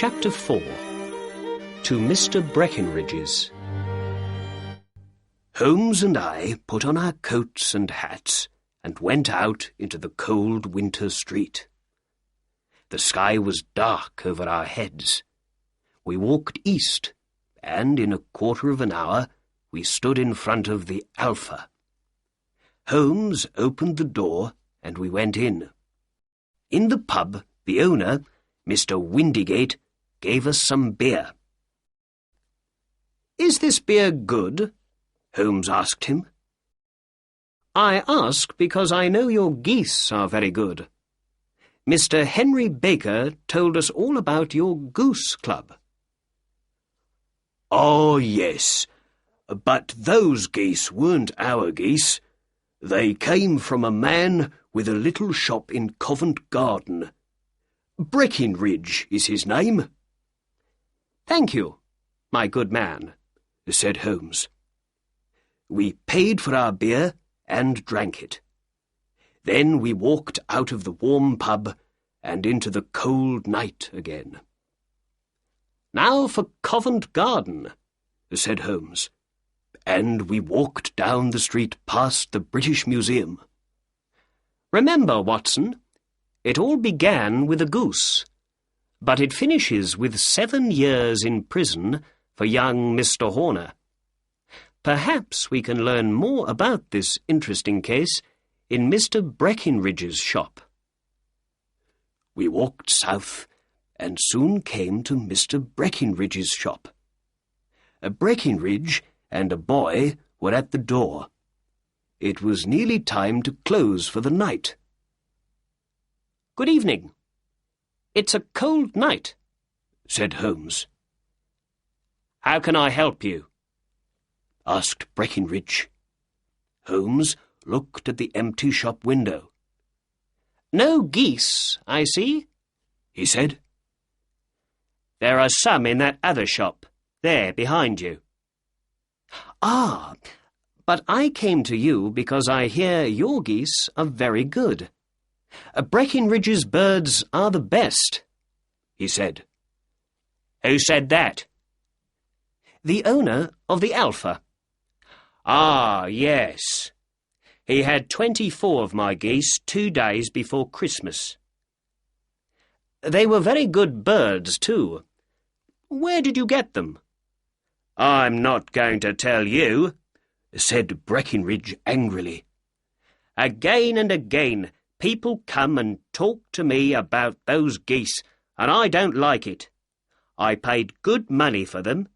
Chapter 4. To Mr. Breckenridge's. Holmes and I put on our coats and hats and went out into the cold winter street. The sky was dark over our heads. We walked east, and in a quarter of an hour we stood in front of the Alpha. Holmes opened the door, and we went in. In the pub, the owner, Mr. Windigate, gave us some beer. "Is this beer good?" Holmes asked him. "I ask because I know your geese are very good. Mr. Henry Baker told us all about your goose club." "Oh, yes, but those geese weren't our geese. They came from a man with a little shop in Covent Garden. Breckenridge is his name." "Thank you, my good man," said Holmes. We paid for our beer and drank it. Then we walked out of the warm pub and into the cold night again. "Now for Covent Garden," said Holmes, and we walked down the street past the British Museum. "Remember, Watson, it all began with a goose, but it finishes with 7 years in prison for young Mr. Horner. Perhaps we can learn more about this interesting case in Mr. Breckenridge's shop." We walked south and soon came to Mr. Breckenridge's shop. A Breckenridge and a boy were at the door. It was nearly time to close for the night. "Good evening. It's a cold night," said Holmes. "How can I help you?" asked Breckenridge. Holmes looked at the empty shop window. "No geese, I see," he said. "There are some in that other shop, there behind you." "Ah, but I came to you because I hear your geese are very good. Breckenridge's birds are the best," he said. "Who said that?" "The owner of the Alpha." "Ah, yes. He had 24 of my geese 2 days before Christmas." "They were very good birds, too. Where did you get them?" "I'm not going to tell you," said Breckenridge angrily. "Again and again people come and talk to me about those geese, and I don't like it. I paid good money for them.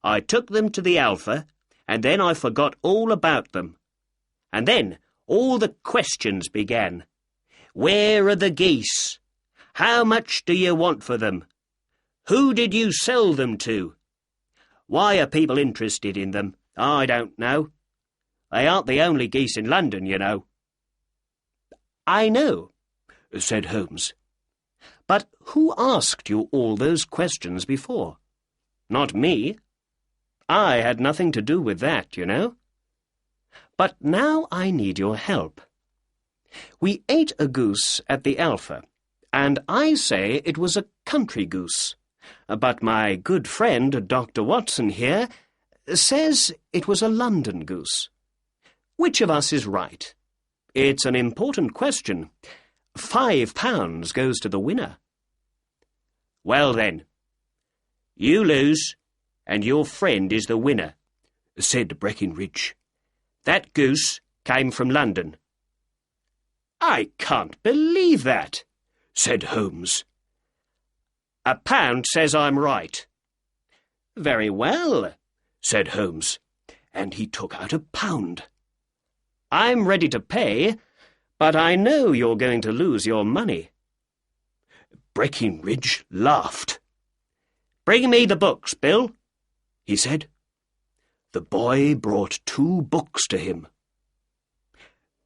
I took them to the Alpha, and then I forgot all about them. And then all the questions began. Where are the geese? How much do you want for them? Who did you sell them to? Why are people interested in them? I don't know. They aren't the only geese in London, you know." "I know," said Holmes. "But who asked you all those questions before? Not me. I had nothing to do with that, you know. But now I need your help. We ate a goose at the Alpha, and I say it was a country goose. But my good friend, Dr. Watson here, says it was a London goose. Which of us is right? It's an important question. £5 goes to the winner." "Well then, you lose, and your friend is the winner," said Breckenridge. "That goose came from London." "I can't believe that," said Holmes. £1 says I'm right." "Very well," said Holmes, and he took out £1. "I'm ready to pay, but I know you're going to lose your money." Breckenridge laughed. "Bring me the books, Bill," he said. The boy brought 2 books to him.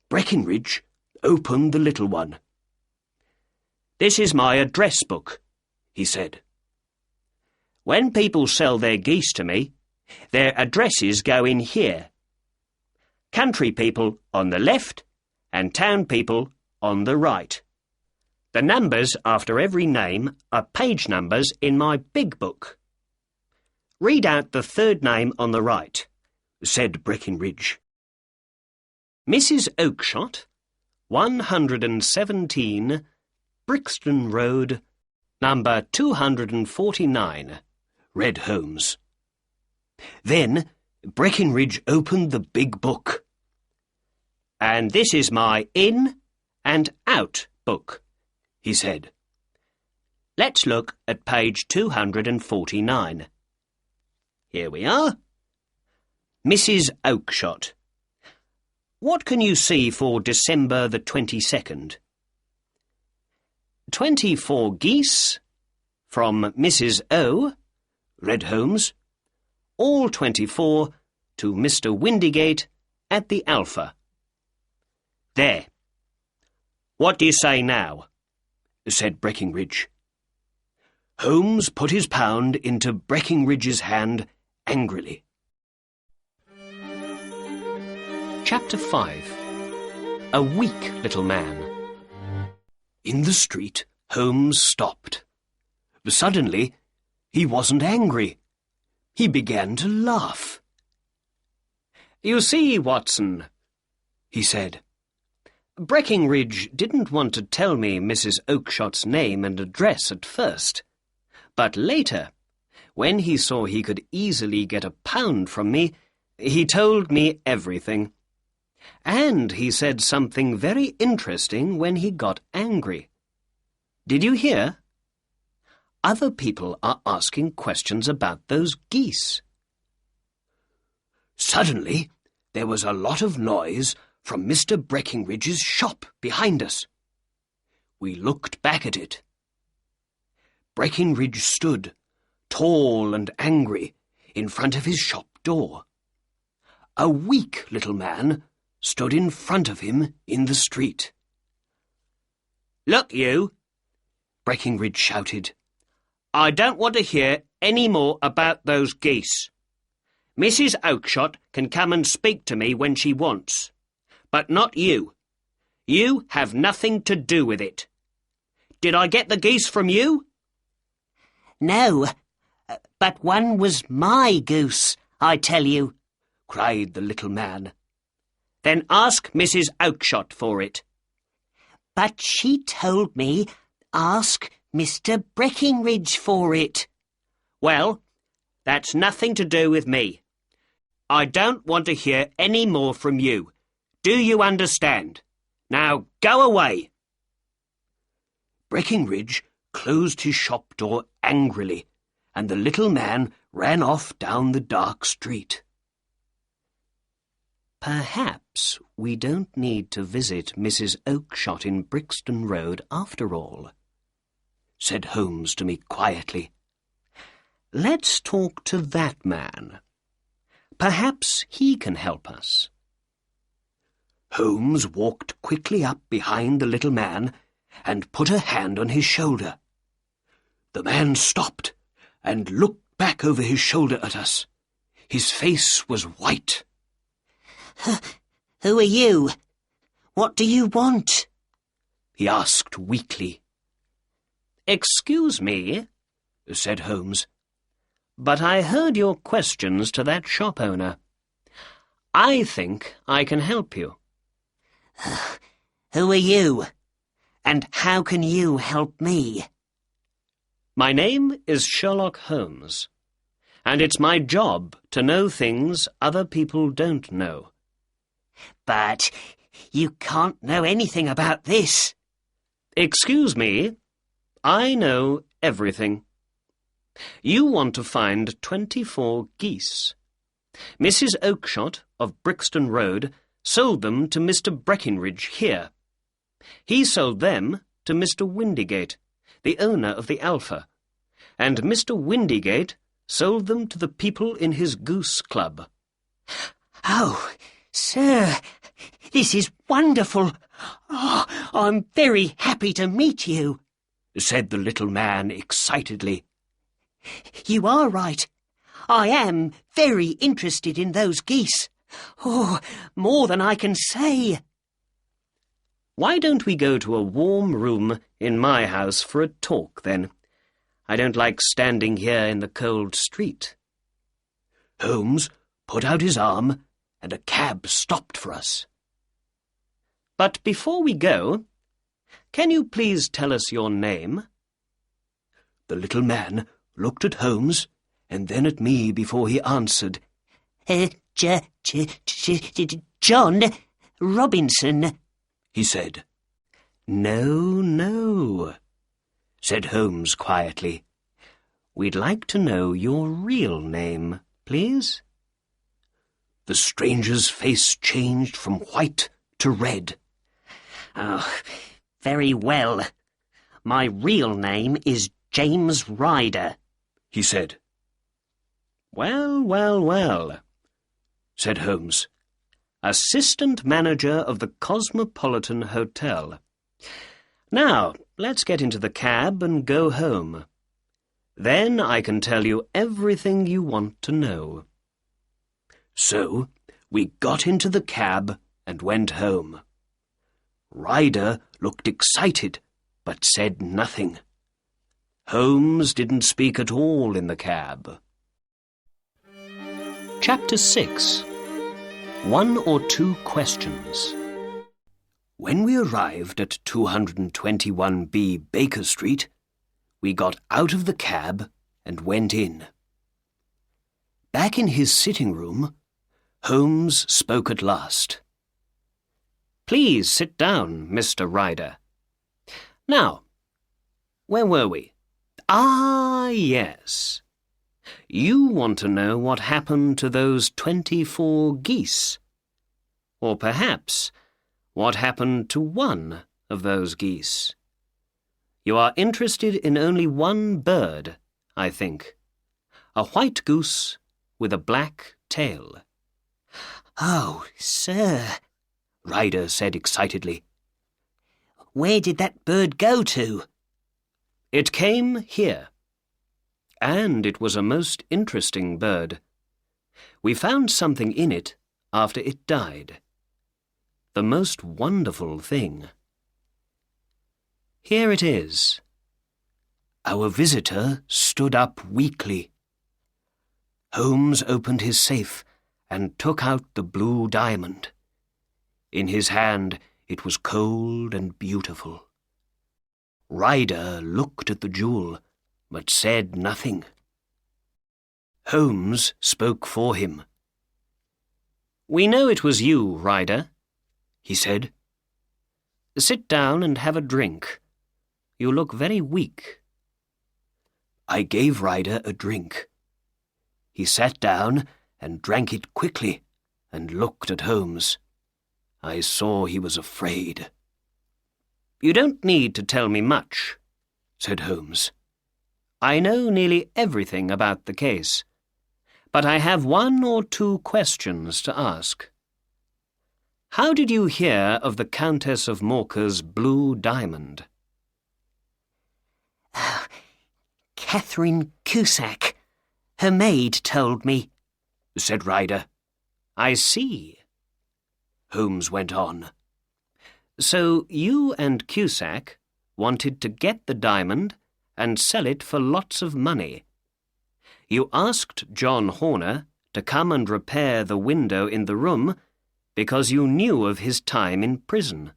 Breckenridge opened the little one. "This is my address book," he said. "When people sell their geese to me, their addresses go in here. Country people on the left and town people on the right. The numbers after every name are page numbers in my big book. Read out the third name on the right, said Breckinridge. Mrs. Oakshott, 117, Brixton Road, number 249, read Holmes. Then Breckinridge opened the big book. And this is my in and out book, he said. Let's look at page 249. Here we are. Mrs. Oakshott. What can you see for December the 22nd? 24 geese, from Mrs. O, read Holmes, all 24 to Mr. Windigate at the Alpha. There. What do you say now? Said Breckinridge. Holmes put his pound into Breckinridge's hand angrily. Chapter 5. A weak little man. In the street, Holmes stopped. Suddenly, he wasn't angry. He began to laugh. You see, Watson, he said, Breckinridge didn't want to tell me Mrs. Oakshott's name and address at first, but later, when he saw he could easily get a pound from me, he told me everything. And he said something very interesting when he got angry. Did you hear? Other people are asking questions about those geese. Suddenly, there was a lot of noise from Mr. Breckinridge's shop behind us. We looked back at it. Breckinridge stood, tall and angry, in front of his shop door. A weak little man stood in front of him in the street. Look, you, Breckinridge shouted. I don't want to hear any more about those geese. Mrs. Oakshott can come and speak to me when she wants, but not you. You have nothing to do with it. Did I get the geese from you? No, but one was my goose, I tell you, cried the little man. Then ask Mrs. Oakshott for it. But she told me, ask Mr. Breckinridge for it. Well, that's nothing to do with me. I don't want to hear any more from you. Do you understand? Now go away. Breckinridge closed his shop door angrily, and the little man ran off down the dark street. Perhaps we don't need to visit Mrs. Oakshott in Brixton Road after all, said Holmes to me quietly. Let's talk to that man. Perhaps he can help us. Holmes walked quickly up behind the little man and put a hand on his shoulder. The man stopped and looked back over his shoulder at us. His face was white. Who are you? What do you want? He asked weakly. Excuse me, said Holmes, but I heard your questions to that shop owner. I think I can help you. Who are you? And how can you help me? My name is Sherlock Holmes, and it's my job to know things other people don't know. But you can't know anything about this. Excuse me, I know everything. You want to find 24 geese. Mrs. Oakshott of Brixton Road sold them to Mr. Breckinridge here. He sold them to Mr. Windigate, the owner of the Alpha, and Mr. Windigate sold them to the people in his goose club. Oh, sir, this is wonderful. Oh, I'm very happy to meet you, said the little man excitedly. You are right. I am very interested in those geese. Oh, more than I can say. Why don't we go to a warm room in my house for a talk, then? I don't like standing here in the cold street. Holmes put out his arm, and a cab stopped for us. But before we go, can you please tell us your name? The little man looked at Holmes and then at me before he answered. John Robinson, he said. No, said Holmes quietly. We'd like to know your real name, please. The stranger's face changed from white to red. Oh, very well. My real name is James Ryder, he said. Well, said Holmes. Assistant manager of the Cosmopolitan Hotel. Now, let's get into the cab and go home. Then I can tell you everything you want to know. So we got into the cab and went home. Ryder looked excited, but said nothing. Holmes didn't speak at all in the cab. Chapter 6. 1 or 2 questions. When we arrived at 221B Baker Street, we got out of the cab and went in. Back in his sitting room, Holmes spoke at last. Please sit down, Mr. Ryder. Now, where were we? Ah, yes. You want to know what happened to those 24 geese. Or perhaps what happened to one of those geese. You are interested in only one bird, I think. A white goose with a black tail. Oh, sir, Ryder said excitedly. Where did that bird go to? It came here. And it was a most interesting bird. We found something in it after it died. The most wonderful thing. Here it is. Our visitor stood up weakly. Holmes opened his safe and took out the blue diamond. In his hand it was cold and beautiful. Ryder looked at the jewel, but said nothing. Holmes spoke for him. We know it was you, Ryder, he said. Sit down and have a drink. You look very weak. I gave Ryder a drink. He sat down and drank it quickly and looked at Holmes. I saw he was afraid. You don't need to tell me much, said Holmes. I know nearly everything about the case, but I have 1 or 2 questions to ask. How did you hear of the Countess of Morcar's blue diamond? Catherine Cusack, her maid, told me, said Ryder. I see. Holmes went on. So you and Cusack wanted to get the diamond and sell it for lots of money. You asked John Horner to come and repair the window in the room because you knew of his time in prison.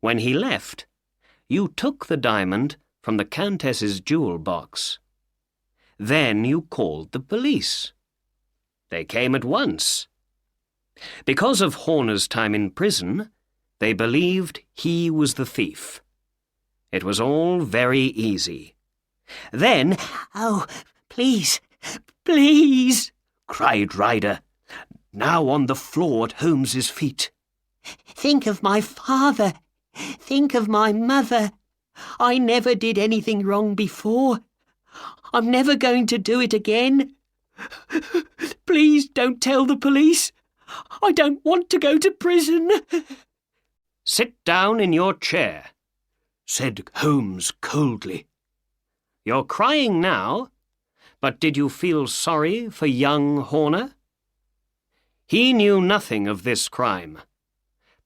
When he left, you took the diamond from the Countess's jewel box. Then you called the police. They came at once. Because of Horner's time in prison, they believed he was the thief. It was all very easy. Then, Oh, please, please, cried Ryder, now on the floor at Holmes's feet. Think of my father. Think of my mother. I never did anything wrong before. I'm never going to do it again. Please don't tell the police. I don't want to go to prison. Sit down in your chair, said Holmes coldly. You're crying now, but did you feel sorry for young Horner? He knew nothing of this crime,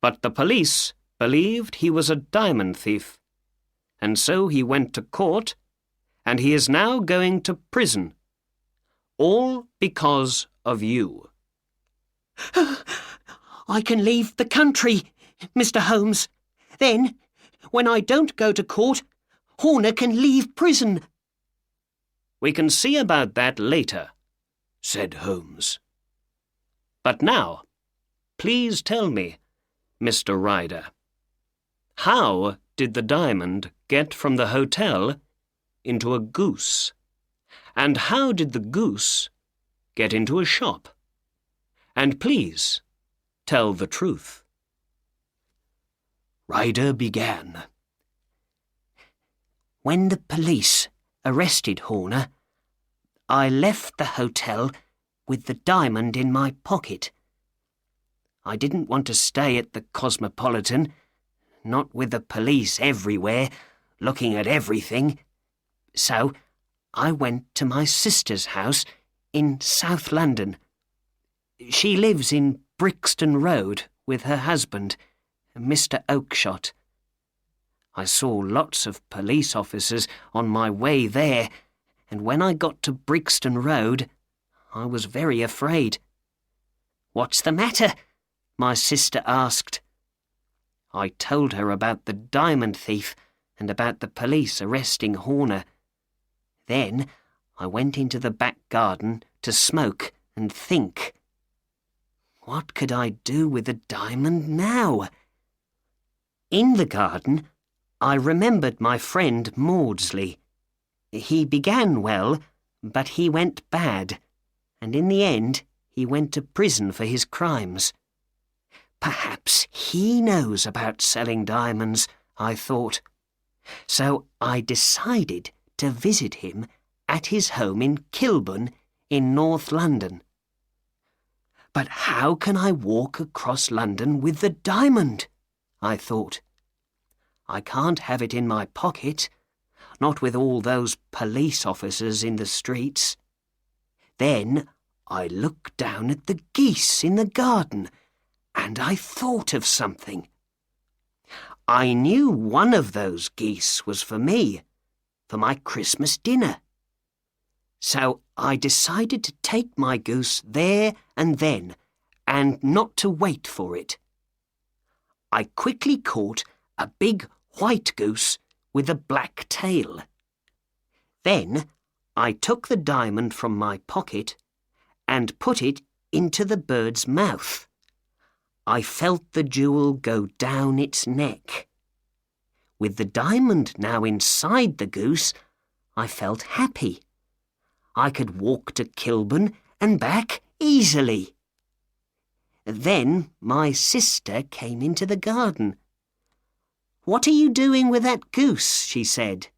but the police believed he was a diamond thief, and so he went to court, and he is now going to prison. All because of you. I can leave the country, Mr. Holmes. Then, when I don't go to court, Horner can leave prison. We can see about that later, said Holmes. But now, please tell me, Mr. Ryder, how did the diamond get from the hotel into a goose? And how did the goose get into a shop? And please, tell the truth. Ryder began. When the police arrested Horner, I left the hotel with the diamond in my pocket. I didn't want to stay at the Cosmopolitan, not with the police everywhere, looking at everything. So I went to my sister's house in South London. She lives in Brixton Road with her husband, Mr. Oakshott. I saw lots of police officers on my way there, and when I got to Brixton Road, I was very afraid. "What's the matter?" my sister asked. I told her about the diamond thief and about the police arresting Horner. Then I went into the back garden to smoke and think. What could I do with the diamond now? In the garden, I remembered my friend Maudsley. He began well, but he went bad, and in the end he went to prison for his crimes. Perhaps he knows about selling diamonds, I thought. So I decided to visit him at his home in Kilburn in North London. But how can I walk across London with the diamond? I thought. I can't have it in my pocket, not with all those police officers in the streets. Then I looked down at the geese in the garden, and I thought of something. I knew one of those geese was for me, for my Christmas dinner. So I decided to take my goose there and then, and not to wait for it. I quickly caught a big white goose with a black tail. Then I took the diamond from my pocket and put it into the bird's mouth. I felt the jewel go down its neck. With the diamond now inside the goose, I felt happy. I could walk to Kilburn and back easily. Then my sister came into the garden. "What are you doing with that goose?" she said.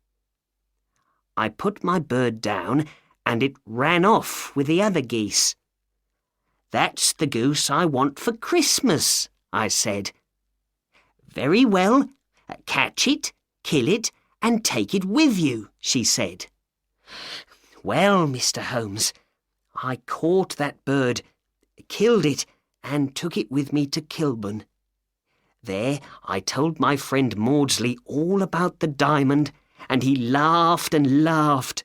I put my bird down and it ran off with the other geese. "That's the goose I want for Christmas," I said. "Very well, catch it, kill it, and take it with you," she said. Well, Mr. Holmes, I caught that bird, killed it, and took it with me to Kilburn. There I told my friend Maudsley all about the diamond, and he laughed and laughed.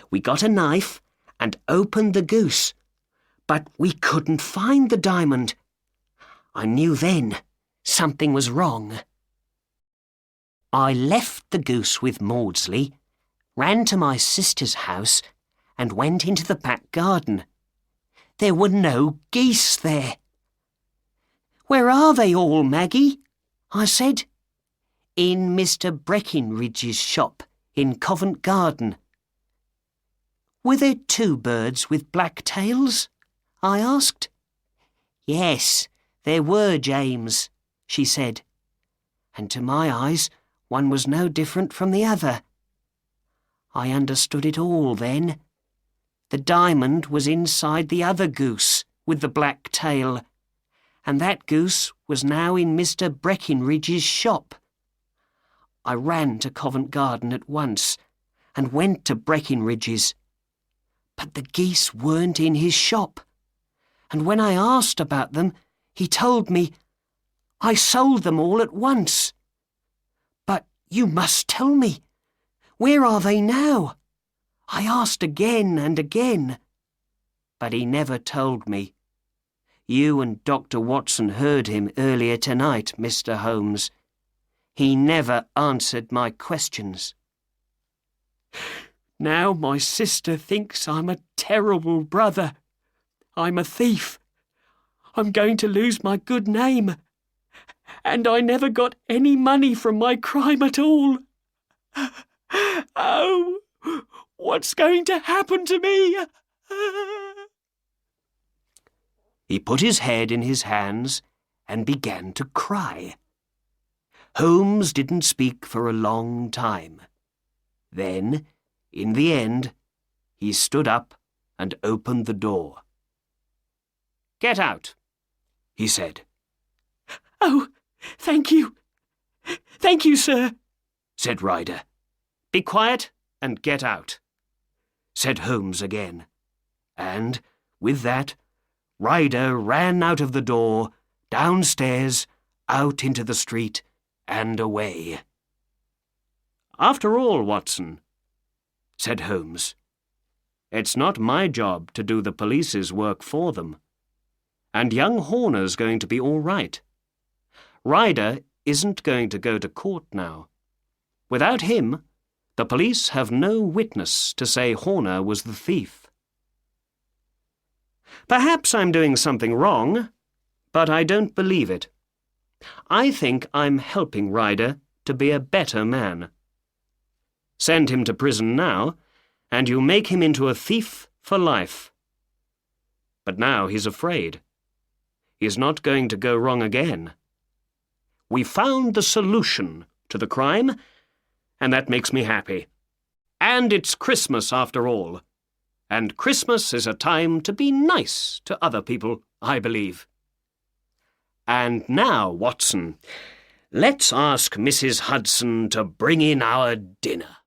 We got a knife and opened the goose, but we couldn't find the diamond. I knew then something was wrong. I left the goose with Maudsley, ran to my sister's house, and went into the back garden. There were no geese there. "Where are they all, Maggie?" I said. "In Mr. Breckinridge's shop in Covent Garden." "Were there 2 birds with black tails?" I asked. "Yes, there were, James," she said, and to my eyes one was no different from the other. I understood it all then. The diamond was inside the other goose with the black tail, and that goose was now in Mr. Breckinridge's shop. I ran to Covent Garden at once and went to Breckinridge's. But the geese weren't in his shop, and when I asked about them, he told me, I sold them all at once. But you must tell me. Where are they now? I asked again and again. But he never told me. You and Dr. Watson heard him earlier tonight, Mr. Holmes. He never answered my questions. Now my sister thinks I'm a terrible brother. I'm a thief. I'm going to lose my good name. And I never got any money from my crime at all. Oh, what's going to happen to me? He put his head in his hands and began to cry. Holmes didn't speak for a long time. Then, in the end, he stood up and opened the door. "Get out," he said. Oh, thank you. Thank you, sir, said Ryder. "Be quiet and get out," said Holmes again. And, with that, Ryder ran out of the door, downstairs, out into the street, and away. "After all, Watson," said Holmes, "it's not my job to do the police's work for them. And young Horner's going to be all right. Ryder isn't going to go to court now. Without him, the police have no witness to say Horner was the thief. Perhaps I'm doing something wrong, but I don't believe it. I think I'm helping Ryder to be a better man. Send him to prison now, and you make him into a thief for life. But now he's afraid. He's not going to go wrong again. We found the solution to the crime, and that makes me happy. And it's Christmas after all. And Christmas is a time to be nice to other people, I believe. And now, Watson, let's ask Mrs. Hudson to bring in our dinner."